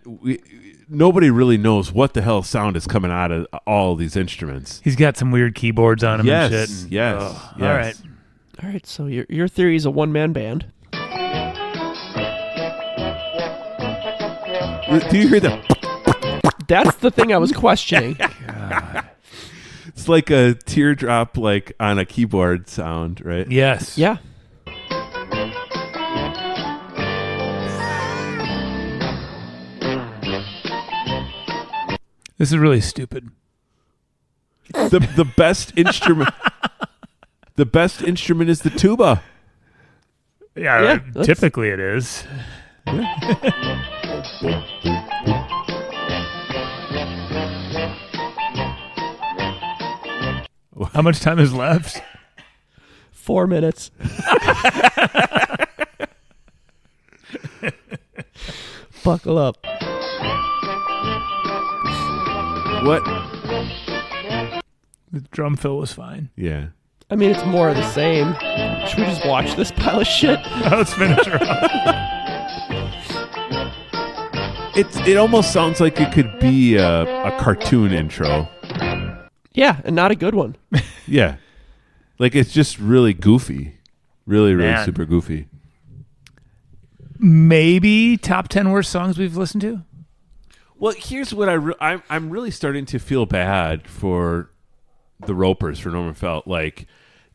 S3: nobody really knows what the hell sound is coming out of all these instruments.
S1: He's got some weird keyboards on him
S3: Yes,
S1: and shit. And,
S3: yes.
S1: All right.
S2: All right. So your theory is a one-man band.
S3: Do you hear that?
S2: That's the thing I was questioning.
S3: It's like a teardrop like on a keyboard sound, right?
S1: Yes.
S2: Yeah.
S1: This is really stupid.
S3: The best instrument the best instrument is the tuba.
S1: Yeah,
S2: that's-
S1: typically it is. How much time is left?
S2: 4 minutes. Buckle up.
S3: What?
S1: The drum fill was fine.
S3: Yeah.
S2: I mean, it's more of the same. Should we just watch this pile of shit?
S1: Let's finish her off.
S3: It almost sounds like it could be a cartoon intro.
S2: Yeah, and not a good one.
S3: Yeah. Like it's just really goofy. Really
S1: Man.
S3: super goofy.
S1: Maybe top 10 worst songs we've listened to?
S3: Well, here's what I'm really starting to feel bad for the Ropers, for Norman Felt. Like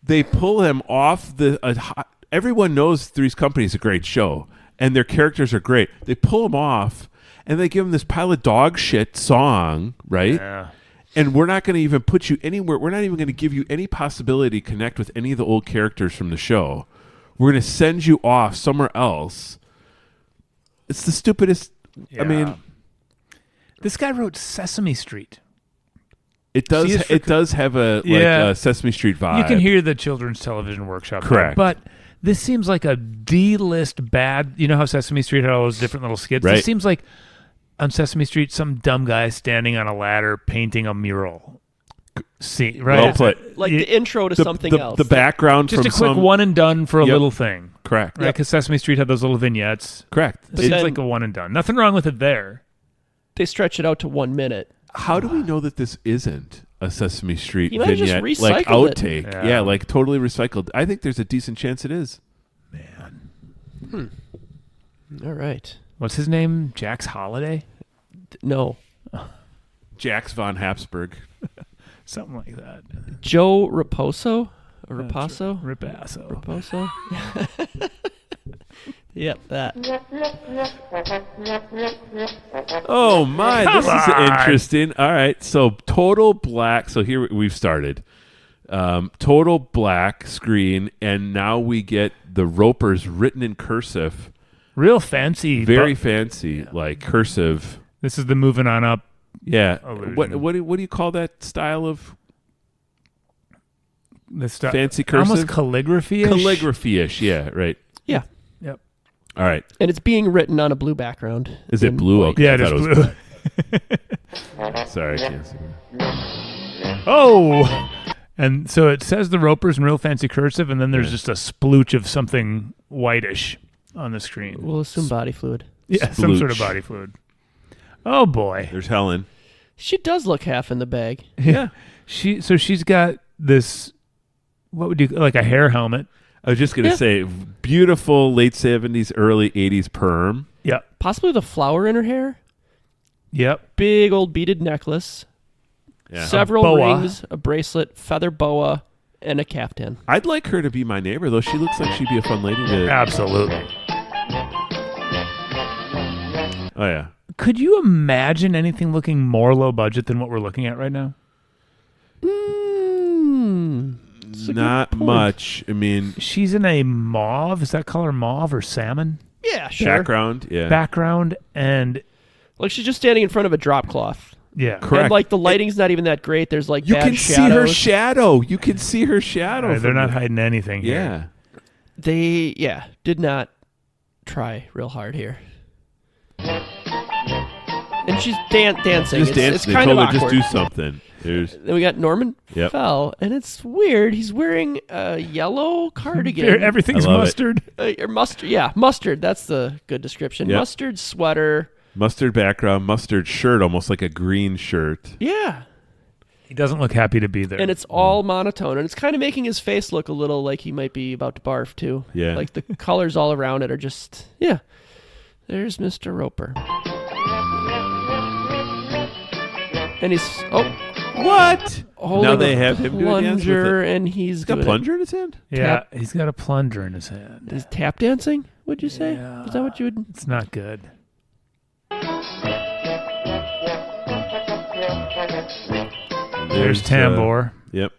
S3: they pull them off everyone knows Three's Company is a great show and their characters are great. They pull them off and they give them this pile of dog shit song, right?
S1: Yeah.
S3: And we're not going to even put you anywhere. We're not even going to give you any possibility to connect with any of the old characters from the show. We're going to send you off somewhere else. It's the stupidest.
S1: Yeah.
S3: I mean,
S1: this guy wrote Sesame Street.
S3: it does.
S1: See, it's
S3: It does have a
S1: Yeah.
S3: a Sesame Street vibe.
S1: You can hear the Children's Television Workshop.
S3: Correct.
S1: But this seems like a D-list bad. You know how Sesame Street had all those different little skits?
S3: Right.
S1: This seems like on Sesame Street, some dumb guy standing on a ladder painting a mural. See, right?
S3: Well put.
S2: Like the intro to something else.
S3: The background
S1: Just
S3: from
S1: a quick
S3: some,
S1: one and done for a
S3: Yep.
S1: little thing.
S3: Correct.
S1: Right? Because Sesame Street had those little vignettes.
S3: Correct.
S1: It seems
S2: then-
S1: like a one and done. Nothing wrong with it there.
S2: They stretch it out to 1 minute.
S3: How do we know that this isn't a Sesame Street
S2: He might have just
S3: vignette, like
S2: recycled it.
S3: outtake?
S1: Yeah.
S3: Yeah, like totally recycled. I think there's a decent chance it is.
S1: Man.
S2: All right.
S1: What's his name? Jax Holiday?
S2: No.
S3: Jax von Habsburg.
S1: Something like that.
S2: Joe Raposo? Or Raposo?
S1: Ripasso.
S2: Raposo? Yep, that.
S3: Oh my, this
S1: Come
S3: is
S1: on.
S3: interesting. All right, so total black. So here we've started. Total black screen, and now we get the Ropers written in cursive.
S1: Real fancy.
S3: Very fancy, like cursive.
S1: This is the moving on up.
S3: Yeah.
S1: Illusion.
S3: What do you call that style of
S1: The stuff.
S3: fancy cursive?
S1: Almost calligraphy-ish.
S3: Calligraphy-ish, yeah, right.
S2: Yeah.
S1: Yep.
S3: All right.
S2: And it's being written on a blue background.
S3: Is it blue?
S2: white.
S3: Okay,
S1: Yeah,
S3: I
S1: it is
S3: thought
S1: blue.
S3: was Sorry, I can't see that.
S1: Oh! And so it says the Ropers in real fancy cursive, and then there's just a splooch of something whitish on the screen.
S2: We'll assume body fluid.
S1: Yeah, some sort of
S3: Splooch.
S1: body fluid. Oh, boy.
S3: There's Helen.
S2: She does look half in the bag.
S1: Yeah. She's got this, what would you, like a hair helmet.
S3: I was just going to
S2: Yeah.
S3: say, beautiful late 70s, early 80s perm.
S1: Yep.
S2: Possibly the flower in her hair.
S1: Yep.
S2: Big old beaded necklace.
S3: Yeah.
S2: Several
S1: boa.
S2: rings, a bracelet, feather boa, and a kaftan.
S3: I'd like her to be my neighbor, though. She looks like she'd be a fun lady to...
S1: Absolutely.
S3: Oh, yeah.
S1: Could you imagine anything looking more low budget than what we're looking at right now?
S2: That's a good
S3: Not
S2: point.
S3: much. I mean,
S1: She's in a mauve. Is that color mauve or salmon
S2: Yeah, sure.
S3: background, yeah.
S1: background? And
S2: Like she's just standing in front of a drop cloth.
S1: yeah.
S3: Correct.
S2: And like the lighting's not even that great. There's like
S3: You
S2: bad
S3: can see her
S2: shadows.
S3: shadow. You can see her shadow.
S1: They're
S3: from
S1: not
S3: the-
S1: hiding anything here.
S3: Yeah.
S2: They did not try real hard here. And she's dancing.
S3: Just
S2: It's
S3: dance. They
S2: kind
S3: told
S2: of
S3: her just
S2: awkward.
S3: do something. There's
S2: Then we got Norman
S3: Yep.
S2: Fell, and it's weird. He's wearing a yellow cardigan.
S1: Everything's
S3: I love it.
S1: mustard.
S2: Or mustard. Yeah, mustard. That's the good description.
S3: Yep.
S2: Mustard sweater.
S3: mustard background, mustard shirt, almost like a green shirt.
S2: Yeah.
S1: He doesn't look happy to be there.
S2: And it's all monotone, and it's kind of making his face look a little like he might be about to barf too.
S3: Yeah.
S2: Like the colors all around it are just There's Mr. Roper. And he's
S3: What?
S2: holding
S3: Now they
S2: a
S3: have him doing dance with
S2: plunger,
S3: it.
S2: and he's
S3: He's got
S2: doing
S3: plunger in his hand?
S1: yeah, he's got a plunger in his hand.
S2: Is tap dancing? Would you say?
S1: Yeah.
S2: Is that what you would?
S1: It's not good. There's Tambor.
S3: Yep.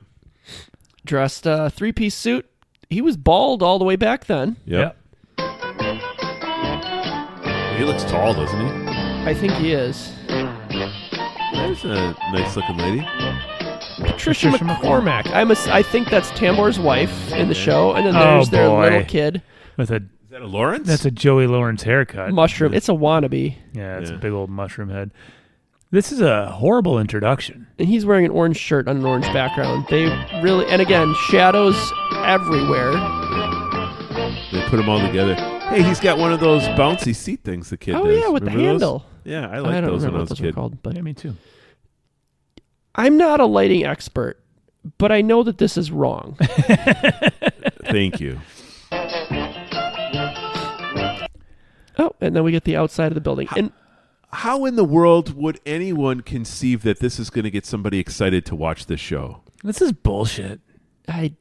S2: Dressed three-piece suit. He was bald all the way back then.
S3: Yep. He looks tall, doesn't he?
S2: I think he is.
S3: There's a nice looking lady.
S2: Patricia
S1: Patricia
S2: McCormack. I think that's Tambor's wife in the show, and then
S1: Oh,
S2: there's their
S1: boy.
S2: little kid,
S1: With a
S3: Is that a Lawrence?
S1: that's a Joey Lawrence haircut.
S2: Mushroom. It's a wannabe,
S1: Yeah, it's a
S3: Yeah.
S1: big old mushroom head. This is a horrible introduction.
S2: and he's wearing an orange shirt on an orange background. They really, and again, shadows everywhere.
S3: They put them all together. Hey, he's got one of those bouncy seat things the kid
S2: Oh
S3: does.
S2: yeah, with the
S3: Remember those?
S2: handle.
S3: Yeah, I
S2: I
S3: like
S2: don't
S3: those when
S2: remember
S3: I
S2: what
S3: was a
S2: those were
S3: kid.
S2: called, but
S1: Yeah, me too.
S2: I'm not a lighting expert, but I know that this is wrong.
S3: Thank you.
S2: Oh, and then we get the outside of the building. And
S3: How in the world would anyone conceive that this is going to get somebody excited to watch this show?
S1: This is bullshit.
S2: I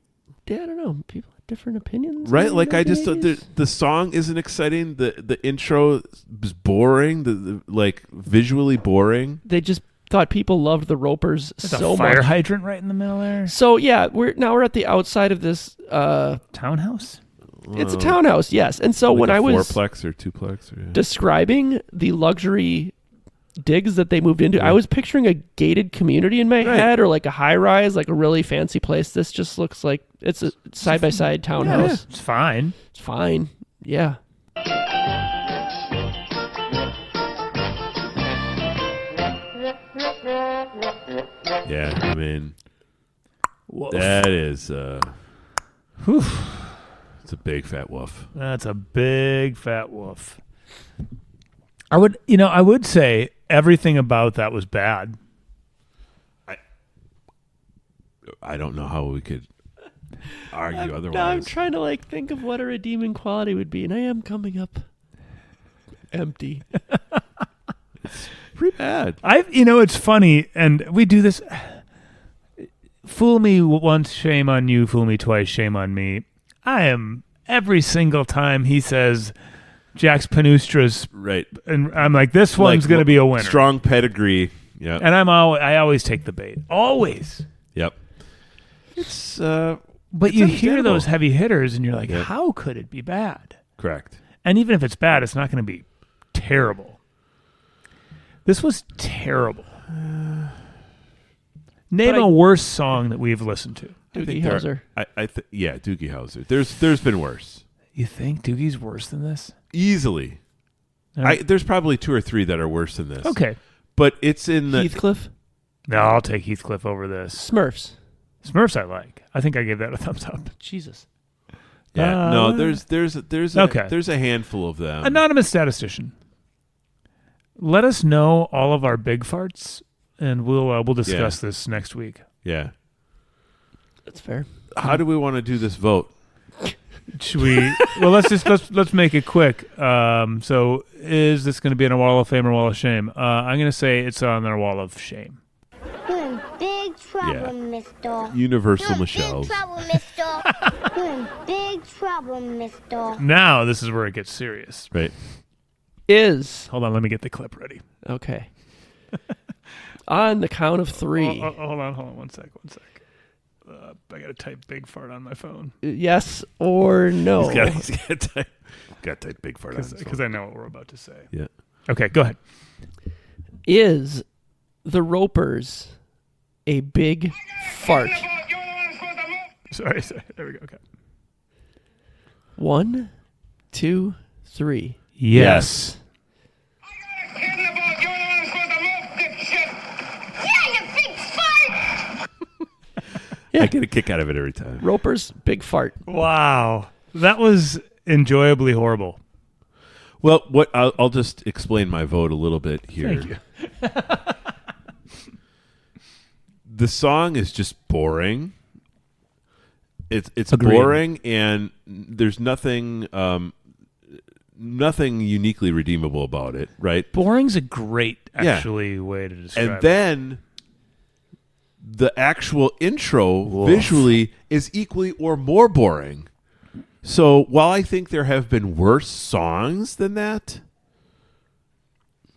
S2: don't know. People have different opinions.
S3: Right?
S2: on
S3: Like I just
S2: nowadays.
S3: the song isn't exciting. The intro is boring. The like visually boring.
S2: They just thought people loved the Ropers
S1: There's
S2: so
S1: a fire
S2: much.
S1: hydrant right in the middle there.
S2: So yeah, we're at the outside of this.
S1: Townhouse?
S2: It's a townhouse, yes. And so
S3: Like
S2: when
S3: a
S2: I was
S3: fourplex or twoplex or
S2: describing the luxury digs that they moved into, I was picturing a gated community in my
S3: Right.
S2: head, or like a high rise, like a really fancy place. This just looks like it's a side by side townhouse.
S1: It's fine.
S2: It's fine. Yeah.
S3: yeah. I mean
S1: Woof.
S3: that is
S1: Whew.
S3: it's a big fat woof.
S1: That's a big fat woof. I would say everything about that was bad.
S3: I don't know how we could argue otherwise.
S2: Now I'm trying to like think of what a redeeming quality would be, and I am coming up empty.
S3: Pretty bad.
S1: It's funny, and we do this. Fool me once, shame on you. Fool me twice, shame on me. I am every single time he says Jack's Panustra's,
S3: Right.
S1: and I'm like, this one's going to be a winner.
S3: Strong pedigree. Yeah.
S1: And I always take the bait. Always.
S3: Yep. It's
S1: But
S3: it's
S1: you hear
S3: understandable.
S1: those heavy hitters, and you're like,
S3: Yeah.
S1: how could it be bad?
S3: Correct.
S1: And even if it's bad, it's not going to be terrible. This was terrible. Name a worse song that we've listened to.
S2: Doogie Howser.
S3: Yeah, Doogie Howser. There's been worse.
S1: You think Doogie's worse than this?
S3: Easily. There's probably 2 or 3 that are worse than this.
S1: Okay.
S3: But it's in the
S2: Heathcliff.
S1: No, I'll take Heathcliff over this.
S2: Smurfs.
S1: Smurfs I like. I think I gave that a thumbs up.
S2: Jesus.
S3: Yeah. No, there's
S1: Okay.
S3: there's a handful of them.
S1: Anonymous statistician. Let us know all of our big farts, and we'll discuss this next week.
S3: Yeah.
S2: That's fair.
S3: How do we want to do this vote?
S1: Should we? Well, let's make it quick. So, is this going to be on a wall of fame or wall of shame? I'm going to say it's on our wall of shame.
S5: You're in big trouble,
S3: Yeah.
S5: mister.
S3: Universal
S5: You're in
S3: Michelle's.
S5: big trouble, mister. You're in big trouble, mister.
S1: Now this is where it gets serious.
S3: Right.
S2: Is.
S1: Hold on, let me get the clip ready.
S2: Okay. On the count of 3.
S1: Hold on, one sec. I got to type big fart on my phone
S2: Yes or no?
S3: He's got to type big fart on his
S1: because
S3: phone.
S1: I know what we're about to say.
S3: Yeah.
S1: Okay, go ahead.
S2: Is the Ropers a big fart?
S1: Sorry. There we go. Okay.
S2: 1, 2, 3.
S1: Yes.
S3: I get a kick out of it every time.
S2: Ropers, big fart.
S1: Wow, that was enjoyably horrible.
S3: Well, I'll just explain my vote a little bit here.
S1: Thank you.
S3: The song is just boring. It's
S1: Agreed.
S3: boring, and there's nothing uniquely redeemable about it, right?
S1: Boring's a great way to describe
S3: And then the actual intro visually is equally or more boring. So while I think there have been worse songs than that,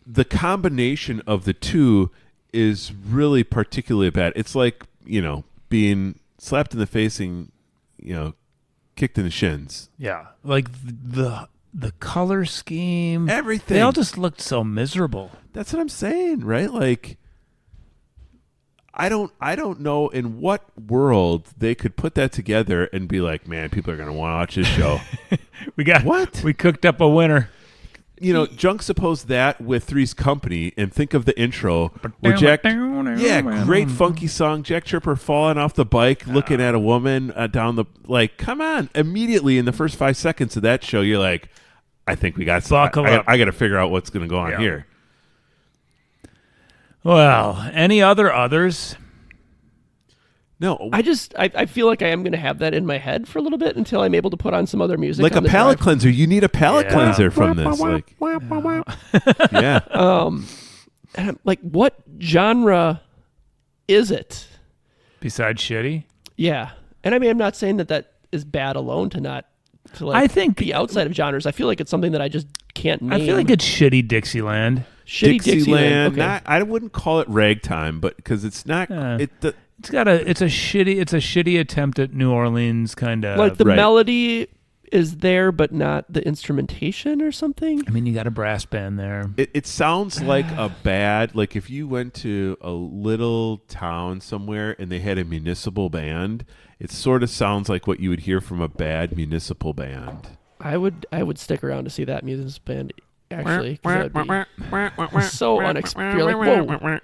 S3: the combination of the two is really particularly bad. It's like, being slapped in the face and, kicked in the shins.
S1: Yeah, like the color scheme,
S3: Everything.
S1: They all just looked so miserable.
S3: That's what I'm saying, right? Like, I don't know in what world they could put that together and be like, man, people are going to want to watch this show. We cooked up a winner. Juxtapose that with Three's Company and think of the intro where great funky song, Jack Tripper falling off the bike, looking at a woman down the, come on. Immediately in the first 5 seconds of that show, you're like, I think we got
S1: Buckle up.
S3: I got to figure out what's going to go on here.
S1: Well, any others?
S3: No.
S2: I feel like I am going to have that in my head for a little bit until I'm able to put on some other music.
S3: Like
S2: on
S3: a
S2: the
S3: palate
S2: drive.
S3: cleanser. You need a palate cleanser from this. Yeah.
S2: And I'm like, what genre is it?
S1: Besides shitty?
S2: Yeah. And I mean, I'm not saying that is bad alone to
S1: I think
S2: be outside of genres. I feel like it's something that I just can't name.
S1: I feel like it's shitty Dixieland.
S2: Shitty Dixieland.
S3: Okay. I wouldn't call it ragtime, but because it's not.
S1: It's a shitty attempt at New Orleans kind of.
S2: Like the melody is there, but not the instrumentation or something.
S1: I mean, you got a brass band there.
S3: It sounds like a bad, like if you went to a little town somewhere and they had a municipal band, it sort of sounds like what you would hear from a bad municipal band.
S2: I would stick around to see that music band actually. 'Cause that'd be so unexpected. You're like, whoa,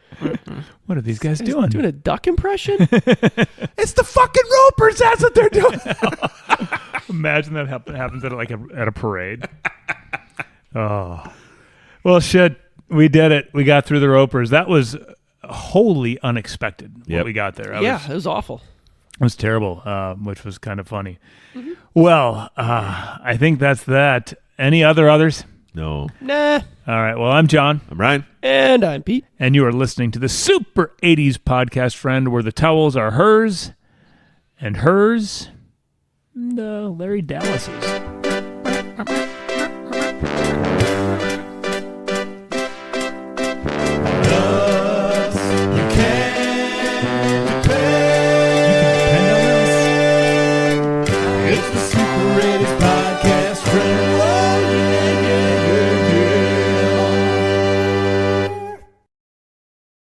S1: What are these guys
S2: he's
S1: doing?
S2: doing a duck impression?
S3: It's the fucking Ropers. That's what they're doing.
S1: Imagine that happens at at a parade. Oh, well, shit. We did it. We got through the Ropers. That was wholly unexpected. What we got there.
S2: It was awful.
S1: It was terrible, which was kind of funny. Mm-hmm. Well, I think that's that. Any others?
S3: No.
S2: Nah.
S1: All right. Well, I'm John.
S3: I'm Ryan.
S2: And I'm Pete.
S1: And you are listening to the Super 80s Podcast Friend, where the towels are hers and hers and Larry Dallas's. You can depend on
S3: right?